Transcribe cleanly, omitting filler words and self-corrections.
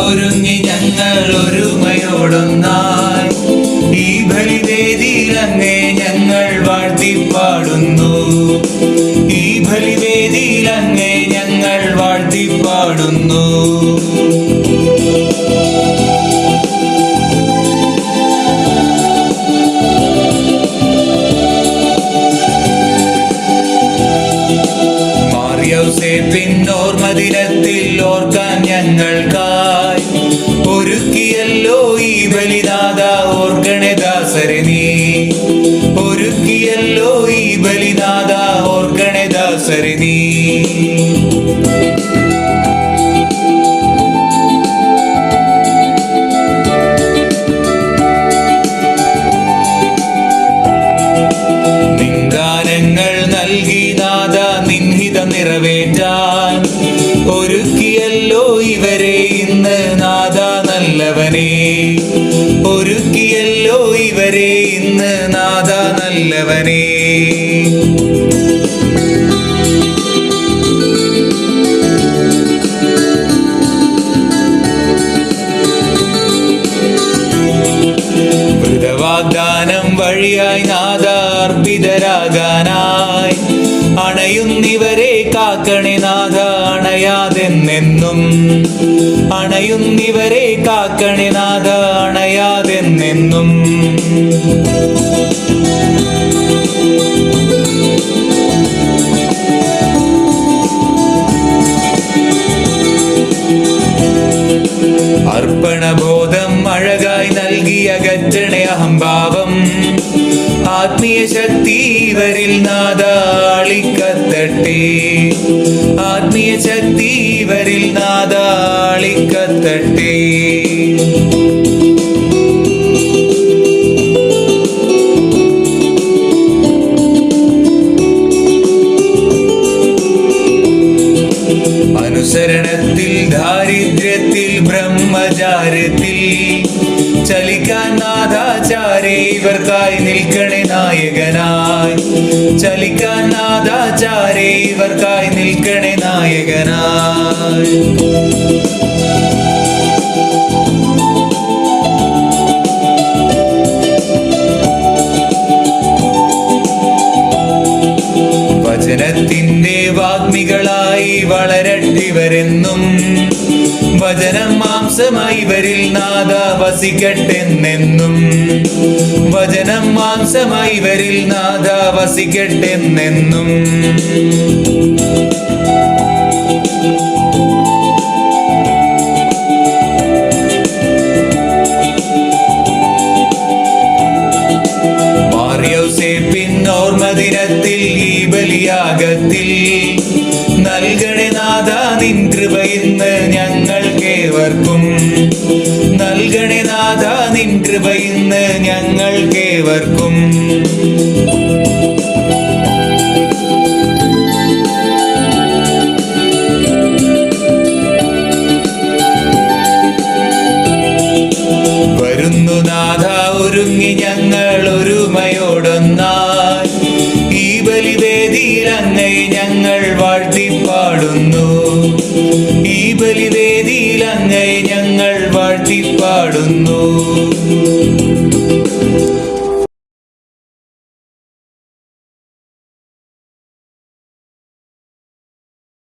ഒരുങ്ങി ഞങ്ങൾ ഒരുമയോടൊന്നായി ഈ ബലിവേദിയിൽ അങ്ങേ ഞങ്ങൾ വാഴ്ത്തിപ്പാടുന്നു. ഈ ബലിവേദിയിൽ അങ്ങേ ഞങ്ങൾ വാഴ്ത്തിപ്പാടുന്നു. ഓർമ്മദിനത്തിൽ ഓർക്കാൻ ഞങ്ങൾക്കായി ഒരുക്കിയല്ലോ ഈ ബലിനാഥ, ഓർക്കണേ ദാസരെ നീ. ഒരുക്കിയല്ലോ ഈ ബലിനാഥ, ഓർക്കണേ ദാസരെ നീ. നിൻദാനങ്ങൾ നൽകി നാഥ നിൻഹിതം നിറവേറ്റാൻ ഒരുക്കിയല്ലോ ഇവരെ ഇന്ന് നാഥ നല്ലവനെ. ഒരുക്കിയല്ലോ ഇവരെ ഇന്ന് നാഥ നല്ലവനെ. വാഗ്ദാനം വഴിയായി നാഥ അർപ്പിതരാകാനായി അണയുന്നിവരെ കാക്കണേ നാഥ, അണയാതെന്നെന്നും. അണയുന്നിവരെ കാക്കണേ നാഥ, അണയാതെന്നെന്നും. അർപ്പണബോധം അഴകായി നൽകിയ അകറ്റണേ അഹംഭാവം. ആത്മീയ ശക്തി ഇവരിൽ നാഥ ആളിക്കത്തട്ടെ. ആത്മീയ ശക്തി ഇവരിൽ നാഥ ആളിക്കത്തട്ടെ. അനുസരണത്തിൽ ദാരിദ്ര്യത്തിൽ ബ്രഹ്മചാര്യത്തിൽ ചലിക്കാൻ നാഥാചാരേ ഇവർക്കായി നിൽക്കണേ നായകനായി. ചലിക്കാൻ നാഥാചാരേ ഇവർക്കായി നിൽക്കണേ നായകനായി. വചനത്തിന്റെ വാഗ്മികളായി വളരട്ടിവരെന്നും. വചനം മാംസമായി ഇവരിൽ നാഥ വസിക്കട്ടെന്നെന്നും. വചനം മാംസമായി ഇവരിൽ നാഥ വസിക്കട്ടെന്നെന്നും. ഓർമ്മദിനത്തിൽ ഈ ബലിയാഗത്തിൽ നൽകണേ നാഥ നിൻ കൃപ ഇന്ന് ഞങ്ങൾക്കേവർക്കും. നൽകണേ നാഥ നിൻ കൃപ ഇന്ന് ഞങ്ങൾക്കേവർക്കും. വരുന്നു നാഥ ഒരുങ്ങി ഞങ്ങൾ ഒരുമയോടൊന്നായി ഈ ബലിവേദിയിൽ അങ്ങേ ഞങ്ങൾ വാഴ്ത്തിപ്പാടുന്നു. ഈ ബലിവേദിയിൽ അങ്ങേ ഞങ്ങൾ വാഴ്ത്തിപ്പാടുന്നു.